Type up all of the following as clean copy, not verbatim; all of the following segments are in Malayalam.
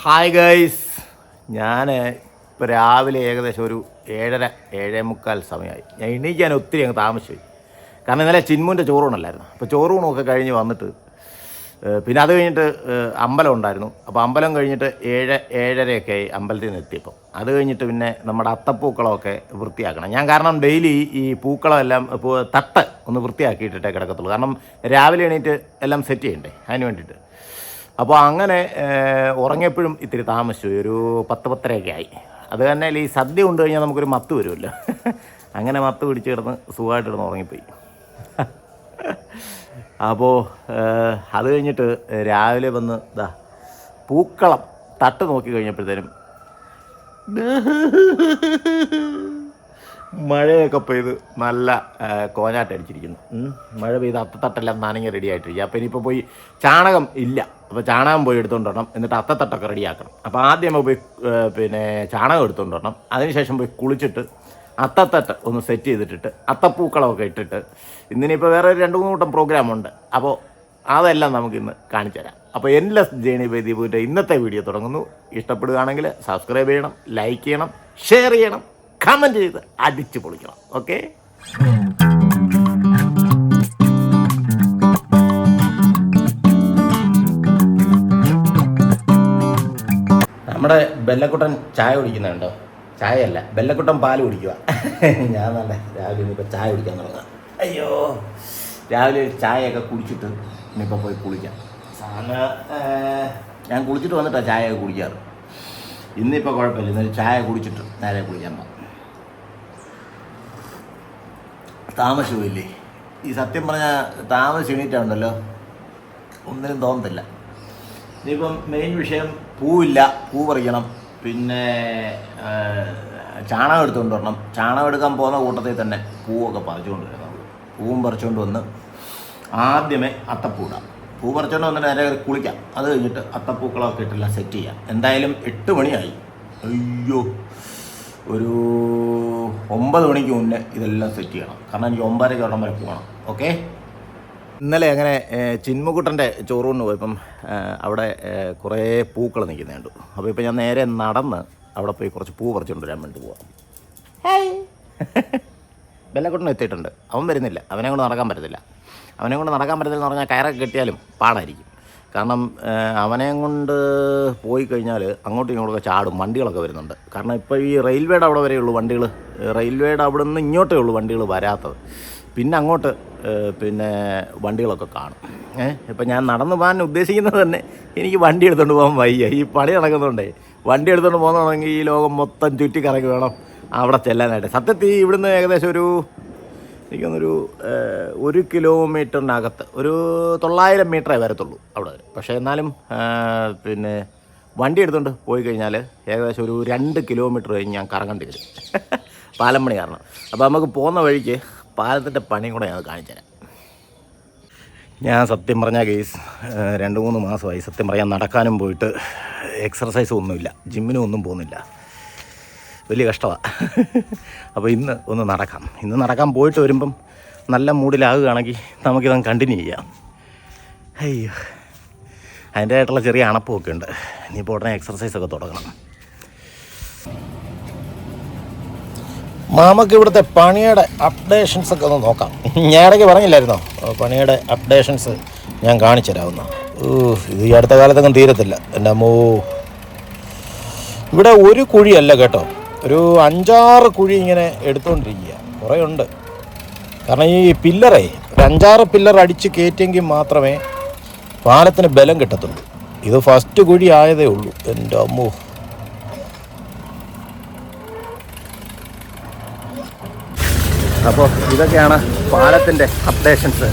ഹായ് ഗൈസ്, ഞാൻ ഇപ്പോൾ രാവിലെ ഏകദേശം ഒരു 7:30 സമയമായി. ഞാൻ എണീക്കാൻ ഒത്തിരി അങ്ങ് താമസിച്ചു. കാരണം ഇന്നലെ ചിന്മുൻ്റെ ചോറൂണല്ലായിരുന്നു. അപ്പോൾ ചോറൂണൊക്കെ കഴിഞ്ഞ് വന്നിട്ട് പിന്നെ അത് കഴിഞ്ഞിട്ട് അമ്പലം ഉണ്ടായിരുന്നു. അപ്പോൾ അമ്പലം കഴിഞ്ഞിട്ട് 7:30 ആയി അമ്പലത്തിൽ നിന്ന് എത്തിയപ്പോൾ. അത് കഴിഞ്ഞിട്ട് പിന്നെ നമ്മുടെ അത്തപ്പൂക്കളമൊക്കെ വൃത്തിയാക്കണം. ഞാൻ കാരണം ഡെയിലി ഈ പൂക്കളമെല്ലാം തട്ട് ഒന്ന് വൃത്തിയാക്കിയിട്ടേ കിടക്കത്തുള്ളൂ. കാരണം രാവിലെ എണീറ്റ് എല്ലാം സെറ്റ് ചെയ്യണ്ടേ, അതിന് വേണ്ടിയിട്ട്. അപ്പോൾ അങ്ങനെ ഉറങ്ങിയപ്പോഴും ഇത്തിരി താമസിച്ചു, ഒരു 10-10:30 ആയി. അത് തന്നെ ഈ സദ്യ കൊണ്ട് കഴിഞ്ഞാൽ നമുക്കൊരു മത്ത് വരുമല്ലോ. അങ്ങനെ മത്ത് പിടിച്ച് കിടന്ന് സുഖമായിട്ടിരുന്ന് ഉറങ്ങിപ്പോയി. അപ്പോൾ അത് കഴിഞ്ഞിട്ട് രാവിലെ വന്ന് പൂക്കളം തട്ട് നോക്കി കഴിഞ്ഞപ്പോഴത്തേനും മഴയൊക്കെ പെയ്ത് നല്ല കോഞ്ഞാട്ടടിച്ചിരിക്കുന്നു. മഴ പെയ്ത് അത്തത്തട്ടെല്ലാം നനഞ്ഞ് റെഡി ആയിട്ടിരിക്കുക. അപ്പോൾ ഇനിയിപ്പോൾ പോയി ചാണകം ഇല്ല, അപ്പോൾ ചാണകം പോയി എടുത്തുകൊണ്ട് വരണം. എന്നിട്ട് അത്തത്തട്ടൊക്കെ റെഡിയാക്കണം. അപ്പോൾ ആദ്യം പോയി ചാണകം എടുത്തുകൊണ്ട് വരണം. അതിനുശേഷം പോയി കുളിച്ചിട്ട് അത്തത്തട്ട് ഒന്ന് സെറ്റ് ചെയ്തിട്ടിട്ട് അത്തപ്പൂക്കളമൊക്കെ ഇട്ടിട്ട് ഇന്നിനിപ്പോൾ വേറെ 2-3 കൂട്ടം പ്രോഗ്രാമുണ്ട്. അപ്പോൾ അതെല്ലാം നമുക്കിന്ന് കാണിച്ചു തരാം. അപ്പോൾ എൻലെസ് ജേണി ബൈ ദീപുവിൻ്റെ ഇന്നത്തെ വീഡിയോ തുടങ്ങുന്നു. ഇഷ്ടപ്പെടുകയാണെങ്കിൽ സബ്സ്ക്രൈബ് ചെയ്യണം, ലൈക്ക് ചെയ്യണം, ഷെയർ ചെയ്യണം, കമൻറ്റ് ചെയ്ത് അടിച്ചു പൊളിക്കണം. ഓക്കെ, നമ്മുടെ ബെല്ലക്കുട്ടൻ ചായ കുടിക്കുന്നുണ്ടോ? ചായയല്ല, ബെല്ലക്കുട്ടൻ പാല് കുടിക്കുക. ഞാൻ നല്ല രാവിലെ ഇനിയിപ്പോൾ ചായ കുടിക്കാൻ തുടങ്ങാം. അയ്യോ, രാവിലെ ചായയൊക്കെ കുടിച്ചിട്ട് ഇനിയിപ്പോൾ പോയി കുളിക്കാം. ഞാൻ കുളിച്ചിട്ട് വന്നിട്ടാണ് ചായയൊക്കെ കുടിക്കാറ്. ഇന്നിപ്പോൾ കുഴപ്പമില്ല, ഇന്നലെ ചായ കുടിച്ചിട്ട് നേരെ കുളിക്കാൻ പോകാം. താമസിച്ചില്ലേ ഈ സത്യം പറഞ്ഞാൽ താമസിച്ച് എണീറ്റാണ്ടല്ലോ ഒന്നിനും തോന്നത്തില്ല. ഇനിയിപ്പം മെയിൻ വിഷയം പൂവില്ല, പൂ പറിക്കണം, പിന്നെ ചാണകം എടുത്തുകൊണ്ട് വരണം. ചാണകം എടുക്കാൻ പോകുന്ന കൂട്ടത്തിൽ തന്നെ പൂവൊക്കെ പറിച്ചുകൊണ്ട് വരണം. പൂവും പറിച്ചുകൊണ്ട് വന്ന് ആദ്യമേ അത്തപ്പൂടാം. പൂ പറിച്ചുകൊണ്ട് വന്നിട്ട് നേരെ കുളിക്കാം. അത് കഴിഞ്ഞിട്ട് അത്തപ്പൂക്കളൊക്കെ ഇട്ടെല്ലാം സെറ്റ് ചെയ്യാം. എന്തായാലും 8 മണിയായി. അയ്യോ, ഒരു 9 മണിക്ക് മുന്നേ ഇതെല്ലാം സെറ്റ് ചെയ്യണം. കാരണം എനിക്ക് 9:30 വരെ പോകണം. ഓക്കെ, ഇന്നലെ അങ്ങനെ ചിന്മുക്കുട്ടൻ്റെ ചോറൂണിന് പോയപ്പം അവിടെ കുറേ പൂക്കൾ നിൽക്കുന്നുണ്ട്. അപ്പോൾ ഇപ്പോൾ ഞാൻ നേരെ നടന്ന് അവിടെ പോയി കുറച്ച് പൂ പറിച്ചുകൊണ്ട് വരാൻ വേണ്ടി പോവാം. ബെല്ലക്കുട്ടൻ എത്തിയിട്ടുണ്ട്. അവൻ വരുന്നില്ല, അവനെ കൊണ്ട് നടക്കാൻ പറ്റത്തില്ല. എന്ന് പറഞ്ഞാൽ കയറൊക്കെ കെട്ടിയാലും പാടായിരിക്കും. കാരണം അവനെ കൊണ്ട് പോയി കഴിഞ്ഞാൽ അങ്ങോട്ടും ഇങ്ങോട്ടൊക്കെ ചാടും, വണ്ടികളൊക്കെ വരുന്നുണ്ട്. കാരണം ഇപ്പോൾ ഈ റെയിൽവേയുടെ അവിടെ വരെയുള്ളൂ വണ്ടികൾ, റെയിൽവേയുടെ അവിടെ നിന്ന് ഇങ്ങോട്ടേ ഉള്ളൂ വണ്ടികൾ വരാത്തത്. പിന്നെ അങ്ങോട്ട് പിന്നെ വണ്ടികളൊക്കെ കാണും. ഇപ്പം ഞാൻ നടന്നു പോകാൻ ഉദ്ദേശിക്കുന്നത് തന്നെ എനിക്ക് വണ്ടി എടുത്തുകൊണ്ട് പോകാൻ വയ്യ. ഈ പണി നടക്കുന്നുണ്ടേ, വണ്ടി എടുത്തുകൊണ്ട് പോകുന്നതാണെങ്കിൽ ഈ ലോകം മൊത്തം ചുറ്റിക്കറങ്ങി വേണം അവിടെ ചെല്ലാനായിട്ട്. സത്യത്തിൽ ഇവിടുന്ന് ഏകദേശം എനിക്കൊന്നൊരു 1 കിലോമീറ്ററിനകത്ത് ഒരു 900 മീറ്ററേ വരത്തുള്ളൂ അവിടെ വരെ. പക്ഷേ എന്നാലും പിന്നെ വണ്ടി എടുത്തുകൊണ്ട് പോയി കഴിഞ്ഞാൽ ഏകദേശം ഒരു 2 കിലോമീറ്റർ കഴിഞ്ഞ് ഞാൻ കറങ്ങേണ്ടി വരും. പാലം പണി കാരണം. അപ്പോൾ നമുക്ക് പോകുന്ന വഴിക്ക് പാലത്തിൻ്റെ പണിയും കൂടെ ഞാൻ കാണിച്ചു തരാം. ഞാൻ സത്യം പറഞ്ഞാൽ കേസ് 2-3 മാസമായി സത്യം പറയാൻ നടക്കാനും പോയിട്ട് എക്സർസൈസും ഒന്നുമില്ല, ജിമ്മിനും ഒന്നും പോകുന്നില്ല. വലിയ കഷ്ടമാണ്. അപ്പോൾ ഇന്ന് ഒന്ന് നടക്കാം. ഇന്ന് നടക്കാൻ പോയിട്ട് വരുമ്പം നല്ല മൂഡിലാകുകയാണെങ്കിൽ നമുക്കിതങ്ങ് കണ്ടിന്യൂ ചെയ്യാം. അയ്യോ, അതിൻ്റെതായിട്ടുള്ള ചെറിയ അണപ്പമൊക്കെ ഉണ്ട്. ഇനിയിപ്പോൾ ഉടനെ എക്സർസൈസൊക്കെ തുടങ്ങണം. നമുക്ക് ഇവിടുത്തെ പണിയുടെ അപ്ഡേഷൻസൊക്കെ ഒന്ന് നോക്കാം. ഞാൻ ഇടയ്ക്ക് പറഞ്ഞില്ലായിരുന്നോ പണിയുടെ അപ്ഡേഷൻസ് ഞാൻ കാണിച്ചു തരാവുന്ന. ഇത് ഈ അടുത്ത കാലത്തൊന്നും തീരത്തില്ല. എൻ്റെ അമ്മോ, ഇവിടെ ഒരു കുഴിയല്ല കേട്ടോ, ഒരു 5-6 കുഴി ഇങ്ങനെ എടുത്തുകൊണ്ടിരിക്കുക. കുറേ ഉണ്ട്. കാരണം ഈ പില്ലറേ ഒരു 5-6 പില്ലർ അടിച്ച് കയറ്റിയെങ്കിൽ മാത്രമേ പാലത്തിന് ബലം കിട്ടത്തുള്ളൂ. ഇത് ഫസ്റ്റ് കുഴി ആയതേ ഉള്ളൂ. എൻ്റെ അമ്മോ, അപ്പോൾ ഇതൊക്കെയാണ് പാലത്തിൻ്റെ അപ്ഡേഷൻസ്.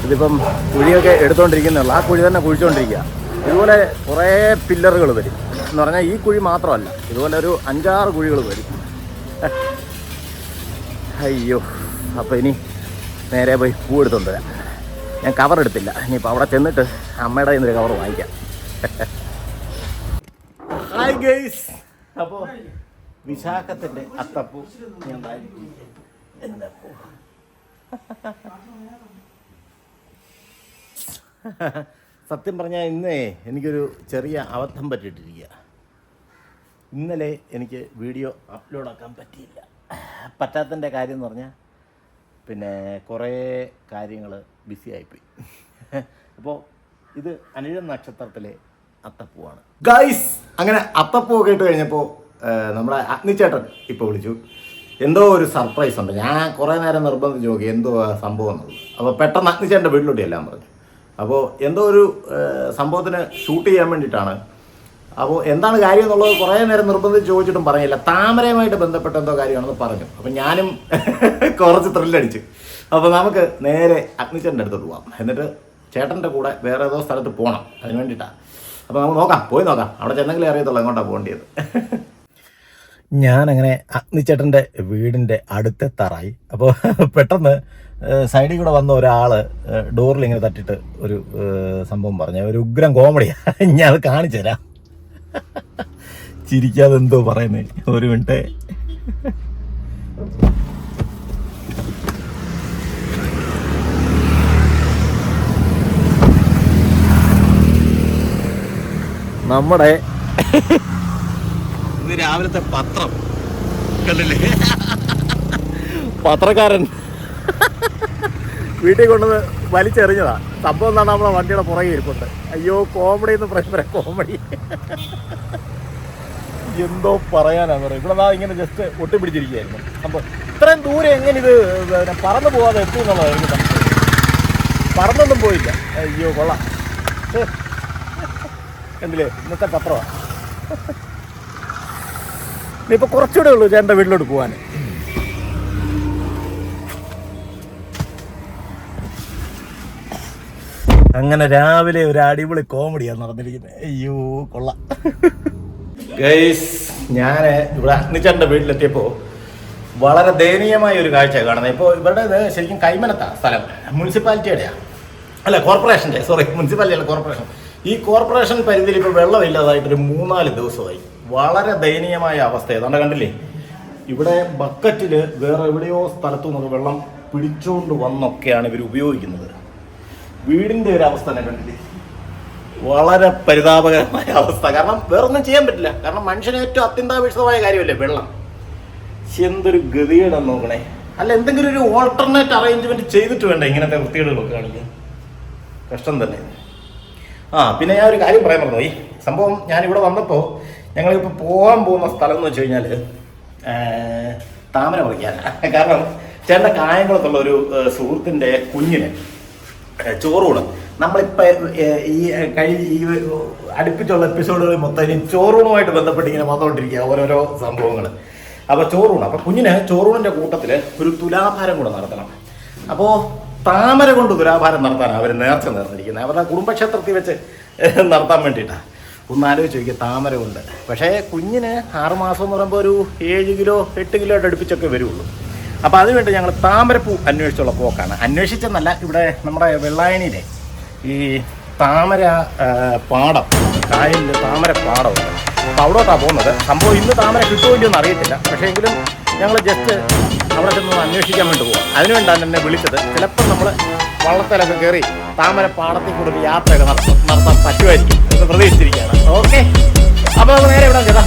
ഇതിപ്പം കുഴിയൊക്കെ എടുത്തുകൊണ്ടിരിക്കുന്നുള്ളൂ. ആ കുഴി തന്നെ കുഴിച്ചുകൊണ്ടിരിക്കുക. ഇതുപോലെ കുറേ പില്ലറുകൾ വരും എന്ന് പറഞ്ഞാൽ ഈ കുഴി മാത്രമല്ല, ഇതുപോലെ ഒരു 5-6 കുഴികൾ വരും. അയ്യോ, അപ്പോൾ ഇനി നേരെ പോയി പൂ എടുത്തുകൊണ്ട് വരാം. ഞാൻ കവർ എടുത്തില്ല. ഇനിയിപ്പോൾ അവിടെ ചെന്നിട്ട് അമ്മയുടെ കയ്യിൽ നിന്ന് കവർ വാങ്ങിക്കാം. ഹായ് ഗൈസ്, അപ്പോൾ വിശാഖത്തിൻ്റെ അത്തപ്പൂ ഞാൻ സത്യം പറഞ്ഞാൽ ഇന്നേ എനിക്കൊരു ചെറിയ അബദ്ധം പറ്റിയിട്ടിരിക്കുക. ഇന്നലെ എനിക്ക് വീഡിയോ അപ്ലോഡാക്കാൻ പറ്റിയില്ല. പറ്റാത്തതിൻ്റെ കാര്യം എന്ന് പറഞ്ഞാൽ പിന്നെ കുറേ കാര്യങ്ങൾ ബിസി ആയിപ്പോയി. അപ്പോൾ ഇത് അനിഴം നക്ഷത്രത്തിലെ അത്തപ്പൂവാണ് ഗൈസ്. അങ്ങനെ അത്തപ്പൂവൊക്കെ ഇട്ട് കഴിഞ്ഞപ്പോൾ നമ്മുടെ അഗ്നിച്ചേട്ടൻ ഇപ്പോൾ വിളിച്ചു. എന്തോ ഒരു സർപ്രൈസ് ഉണ്ട്. ഞാൻ കുറേ നേരം നിർബന്ധിച്ച് നോക്കി എന്തോ സംഭവം എന്നുള്ളത്. അപ്പോൾ പെട്ടെന്ന് അഗ്നിച്ചേട്ടൻ്റെ വീട്ടിലോട്ട് എല്ലാം പറഞ്ഞു. അപ്പോൾ എന്തോ ഒരു സംഭവത്തിന് ഷൂട്ട് ചെയ്യാൻ വേണ്ടിയിട്ടാണ്. അപ്പോൾ എന്താണ് കാര്യം എന്നുള്ളത് കുറേ നേരം നിർബന്ധിച്ച് ചോദിച്ചിട്ടും പറഞ്ഞില്ല. താമരയുമായിട്ട് ബന്ധപ്പെട്ട എന്തോ കാര്യമാണെന്ന് പറഞ്ഞു. അപ്പോൾ ഞാനും കുറച്ച് ത്രില്ലടിച്ച്. അപ്പോൾ നമുക്ക് നേരെ അഗ്നിച്ചേട്ടൻ്റെ അടുത്തോട്ട് പോകാം. എന്നിട്ട് ചേട്ടൻ്റെ കൂടെ വേറെ ഏതോ സ്ഥലത്ത് പോകണം. അതിന് വേണ്ടിയിട്ടാണ്. അപ്പോൾ നമുക്ക് നോക്കാം, പോയി നോക്കാം. അവിടെ ചെന്നെങ്കിലും അറിയത്തുള്ളൂ എങ്ങോട്ടാണ് പോകേണ്ടത്. ഞാനങ്ങനെ അഗ്നിച്ചേട്ടൻ്റെ വീടിൻ്റെ അടുത്തെത്താറായി. അപ്പോൾ പെട്ടെന്ന് സൈഡിൽ കൂടെ വന്ന ഒരാൾ ഡോറിൽ ഇങ്ങനെ തട്ടിയിട്ട് ഒരു സംഭവം പറഞ്ഞു. ഒരു ഉഗ്രം കോമഡിയാണ്. ഞാൻ അത് കാണിച്ചു തരാം. ചിരിക്കാതെ എന്തോ പറയുന്നേ. ഒരു മിനിറ്റ്. നമ്മുടെ ഇന്ന് രാവിലത്തെ പത്രം കണ്ടില്ലേ? പത്രക്കാരൻ വീട്ടിൽ കൊണ്ടുവന്ന് വലിച്ചെറിഞ്ഞതാ. സംഭവം എന്താണ്, നമ്മളെ വണ്ടിയുടെ പുറകെ ഇരിപ്പുണ്ട്. അയ്യോ കോമഡി എന്ന് പറയുമ്പോൾ കോമഡി എന്തോ പറയാനാണ് പറയുന്നത്. ഇവിടെ ഇങ്ങനെ ജസ്റ്റ് ഒട്ടിപ്പിടിച്ചിരിക്കുകയായിരുന്നു. അപ്പോൾ ഇത്രയും ദൂരം എങ്ങനെ ഇത് പറന്നു പോകാതെ എത്തി എന്നുള്ളതായിരുന്നു. പറന്നൊന്നും പോയില്ല. അയ്യോ കൊള്ളാം. കണ്ടില്ലേ ഇന്നത്തെ പത്രമാണ്. ഇനിയിപ്പോൾ കുറച്ചുകൂടെ ഉള്ളൂ ചേട്ടൻ്റെ വീട്ടിലോട്ട് പോകാൻ. അങ്ങനെ രാവിലെ ഒരു അടിപൊളി കോമഡിയാണ് നടന്നിരിക്കുന്നത്. അയ്യോ കൊള്ളാം. ഗൈസ്, ഞാൻ ഇവിടെ അഗ്നിച്ചേട്ടൻ്റെ വീട്ടിലെത്തിയപ്പോൾ വളരെ ദയനീയമായ ഒരു കാഴ്ച കാണുന്നത്. ഇപ്പോൾ ഇവരുടെ ശരിക്കും കൈമനത്താണ് സ്ഥലം. മുനിസിപ്പാലിറ്റിയുടെയാണ്, അല്ല കോർപ്പറേഷൻ്റെ, സോറി മുനിസിപ്പാലിറ്റി അല്ല കോർപ്പറേഷൻ. ഈ കോർപ്പറേഷൻ പരിധിയിൽ ഇപ്പോൾ വെള്ളമില്ലാതായിട്ടൊരു 3-4 ദിവസമായി. വളരെ ദയനീയമായ അവസ്ഥ. ഏതാണ്ട് കണ്ടില്ലേ, ഇവിടെ ബക്കറ്റിൽ വേറെ എവിടെയോ സ്ഥലത്തു നിന്നൊക്കെ വെള്ളം പിടിച്ചുകൊണ്ട് വന്നൊക്കെയാണ് ഇവർ ഉപയോഗിക്കുന്നത്. വീടിൻ്റെ ഒരു അവസ്ഥ തന്നെ കണ്ടില്ലേ, വളരെ പരിതാപകരമായ അവസ്ഥ. കാരണം വേറൊന്നും ചെയ്യാൻ പറ്റില്ല. കാരണം മനുഷ്യന് ഏറ്റവും അത്യന്താപേക്ഷിതമായ കാര്യമല്ലേ വെള്ളം. എന്തൊരു ഗതികേടെന്ന് നോക്കണേ. അല്ല എന്തെങ്കിലും ഒരു ഓൾട്ടർനേറ്റ് അറേഞ്ച്മെന്റ് ചെയ്തിട്ട് വേണ്ട ഇങ്ങനത്തെ വൃത്തികേടുകളൊക്കെ കാണിക്കാൻ. കഷ്ടം തന്നെ. പിന്നെ ഞാൻ ഒരു കാര്യം പറയാൻ മറന്നു. ഈ സംഭവം ഞാനിവിടെ വന്നപ്പോൾ ഞങ്ങളിപ്പോൾ പോകാൻ പോകുന്ന സ്ഥലം എന്ന് വെച്ച് കഴിഞ്ഞാൽ താമര പറിക്കാനാണ്. കാരണം ചേട്ടൻ്റെ കായംകുളത്തുള്ള ഒരു സുഹൃത്തിൻ്റെ കുഞ്ഞിന് ചോറൂണ്. നമ്മളിപ്പോൾ ഈ അടുപ്പിച്ചുള്ള എപ്പിസോഡുകളിൽ മൊത്തം ഇനി ചോറൂണുമായിട്ട് ബന്ധപ്പെട്ട് ഇങ്ങനെ വന്നുകൊണ്ടിരിക്കുക ഓരോരോ സംഭവങ്ങൾ. അപ്പോൾ ചോറൂണ്, അപ്പോൾ കുഞ്ഞിന് ചോറൂണിൻ്റെ കൂട്ടത്തിൽ ഒരു തുലാഭാരം കൂടെ നടത്തണം. അപ്പോൾ താമര കൊണ്ട് തുലാഭാരം നടത്താനാണ് അവർ നേർച്ച നേർന്നിരിക്കുന്നത്. അവരുടെ കുടുംബക്ഷേത്രത്തിൽ വെച്ച് നടത്താൻ വേണ്ടിയിട്ടാണ്. ഒന്ന് ആലോചിച്ച് നോക്കിയ താമര കൊണ്ട്. പക്ഷേ കുഞ്ഞിന് 6 മാസം എന്ന് പറയുമ്പോൾ ഒരു 7 കിലോ 8 കിലോ അടുപ്പിച്ചൊക്കെ വരുള്ളൂ. അപ്പോൾ അതിനുവേണ്ടി ഞങ്ങൾ താമരപ്പൂ അന്വേഷിച്ചുള്ള പോക്കാണ്. അന്വേഷിച്ചെന്നല്ല, ഇവിടെ നമ്മുടെ വെള്ളായണിയിലെ ഈ താമര പാടം, കായലിൽ താമര പാടമുണ്ട്. അപ്പോൾ അവിടോട്ടാണ് പോകുന്നത്. സംഭവം ഇന്ന് താമര കിട്ടുമോ ഇല്ലയെന്ന് അറിയത്തില്ല. പക്ഷേ എങ്കിലും ഞങ്ങൾ ജസ്റ്റ് അവിടെ ചെന്ന് അന്വേഷിക്കാൻ വേണ്ടി പോകാം. അതിനുവേണ്ടാണ് എന്നെ വിളിച്ചത്. ചിലപ്പോൾ നമ്മൾ വള്ളത്തിലൊക്കെ കയറി താമര പാടത്തിൽ കൂടെ ഒരു യാത്രയൊക്കെ നടത്താൻ പറ്റുമായിരിക്കും എന്ന് പ്രതീക്ഷിച്ചിരിക്കുകയാണ്. ഓക്കെ, അപ്പോൾ നമുക്ക് നേരെ ഇവിടെ ചേട്ടാ.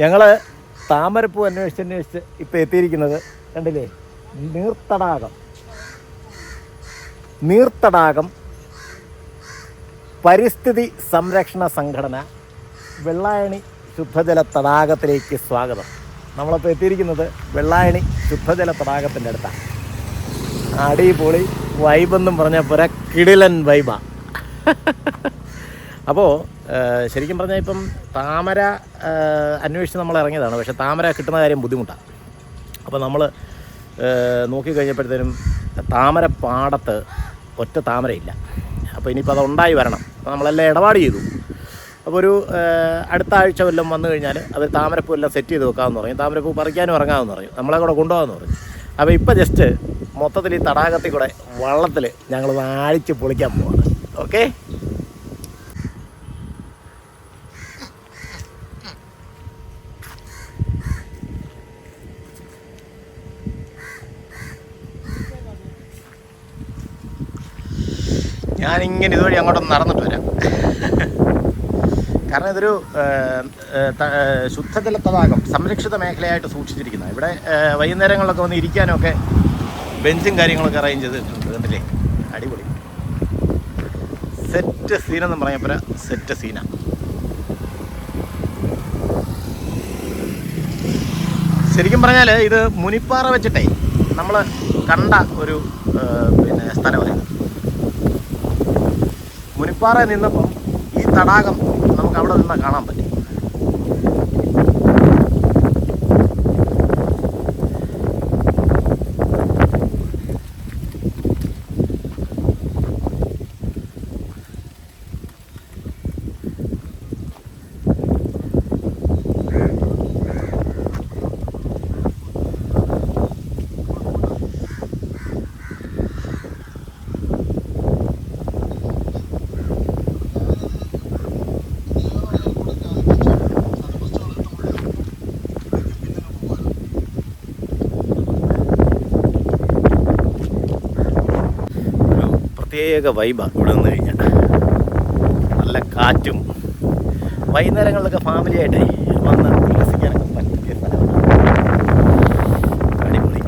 ഞങ്ങൾ താമരപ്പൂ അന്വേഷിച്ച് ഇപ്പോൾ എത്തിയിരിക്കുന്നത് കണ്ടില്ലേ, നീർത്തടാകം പരിസ്ഥിതി സംരക്ഷണ സംഘടന വെള്ളായണി ശുദ്ധജല തടാകത്തിലേക്ക് സ്വാഗതം. നമ്മളിപ്പോൾ എത്തിയിരിക്കുന്നത് വെള്ളായണി ശുദ്ധജല തടാകത്തിൻ്റെ അടുത്താണ്. അടിപൊളി വൈബെന്നും പറഞ്ഞാൽ പോരാ, കിടിലൻ വൈബാ. അപ്പോൾ ശരിക്കും പറഞ്ഞാൽ ഇപ്പം താമര അന്വേഷിച്ച് നമ്മൾ ഇറങ്ങിയതാണ്. പക്ഷേ താമര കിട്ടുന്ന കാര്യം ബുദ്ധിമുട്ടാണ്. അപ്പോൾ നമ്മൾ നോക്കിക്കഴിഞ്ഞപ്പോഴത്തേനും താമരപ്പാടത്ത് ഒറ്റ താമരയില്ല. അപ്പോൾ ഇനിയിപ്പോൾ അത് ഉണ്ടായി വരണം. അപ്പോൾ നമ്മളെല്ലാം ഇടപാട് ചെയ്തു. അപ്പോൾ ഒരു അടുത്ത ആഴ്ച വല്ലതും വന്നു കഴിഞ്ഞാൽ അവർ താമരപ്പൂ എല്ലാം സെറ്റ് ചെയ്ത് വെക്കാമെന്ന് പറയും. താമരപ്പൂ പറിക്കാനും ഇറങ്ങാമെന്ന് പറയും. നമ്മളെ കൂടെ കൊണ്ടുപോകാമെന്ന് പറയും. അപ്പോൾ ഇപ്പോൾ ജസ്റ്റ് മൊത്തത്തിൽ ഈ തടാകത്തിൽ കൂടെ വള്ളത്തിൽ ഞങ്ങൾ അടിച്ച് പൊളിക്കാൻ പോവാണ്. ഓക്കെ, ഞാനിങ്ങനെ ഇതുവഴി അങ്ങോട്ടൊന്ന് നടന്നിട്ട് വരാം. കാരണം ഇതൊരു ശുദ്ധജല തടാകം, സംരക്ഷിത മേഖലയായിട്ട് സൂക്ഷിച്ചിരിക്കുന്നത്. ഇവിടെ വൈകുന്നേരങ്ങളിലൊക്കെ വന്ന് ഇരിക്കാനൊക്കെ ബെഞ്ചും കാര്യങ്ങളൊക്കെ അറേഞ്ച് ചെയ്തിട്ടുണ്ട്. കണ്ടില്ലേ, അടിപൊളി സെറ്റ് സീനെന്നും പറഞ്ഞപ്പോൾ സെറ്റ് സീനാണ്. ശരിക്കും പറഞ്ഞാൽ ഇത് മുനിപ്പാറ വെച്ചിട്ടേ നമ്മൾ കണ്ട ഒരു സ്ഥലമായിരുന്നു. മുനിപ്പാറ നിന്നപ്പം ഈ തടാകം നമുക്ക് അവിടെ നിന്ന് കാണാൻ പറ്റും. പ്രത്യേക വൈബാണ് ഇവിടെ നിന്ന് കഴിഞ്ഞാൽ. നല്ല കാറ്റും വൈകുന്നേരങ്ങളിലൊക്കെ ഫാമിലിയായിട്ടേ വന്ന് ഉല്ലസിക്കാനൊക്കെ പറ്റിയ സ്ഥലമാണ്. അടിപൊളി.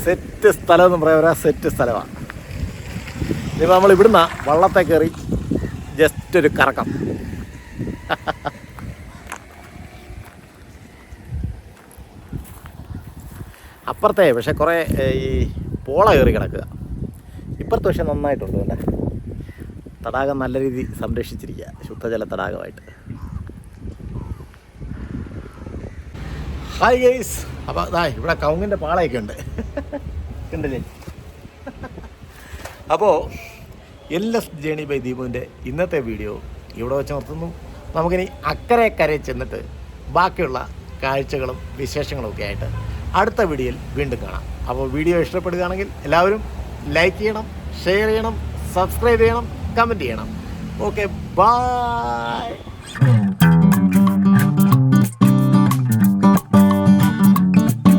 സെറ്റ് സ്ഥലം എന്ന് പറയാൻ സെറ്റ് സ്ഥലമാണ്. ഇപ്പോൾ നമ്മൾ ഇവിടുന്ന് വള്ളത്തെ കയറി ജസ്റ്റ് ഒരു കറക്കം. അപ്പുറത്തെ പക്ഷെ കുറേ ഈ പോള കയറി കിടക്കുക. ഇപ്പുറത്ത് പക്ഷെ നന്നായിട്ടുണ്ട്. അല്ലേ, തടാകം നല്ല രീതിയിൽ സംരക്ഷിച്ചിരിക്കുക, ശുദ്ധജല തടാകമായിട്ട്. ഹായ് ഗൈസ്, അപ്പോൾ അതാ ഇവിടെ കവുങ്ങിൻ്റെ പാളയൊക്കെ ഉണ്ട്, കണ്ടില്ലേ? അപ്പോൾ LS ജേണി ബൈ ദീപുവിൻ്റെ ഇന്നത്തെ വീഡിയോ ഇവിടെ വെച്ച് നിർത്തുന്നു. നമുക്കിനി അക്കരെ ചെന്നിട്ട് ബാക്കിയുള്ള കാഴ്ചകളും വിശേഷങ്ങളും ഒക്കെ ആയിട്ട് അടുത്ത വീഡിയോയിൽ വീണ്ടും കാണാം. അപ്പോൾ വീഡിയോ ഇഷ്ടപ്പെടുകയാണെങ്കിൽ എല്ലാവരും ലൈക്ക് ചെയ്യണം, ഷെയർ ചെയ്യണം, സബ്സ്ക്രൈബ് ചെയ്യണം, കമൻറ്റ് ചെയ്യണം. Okay, by.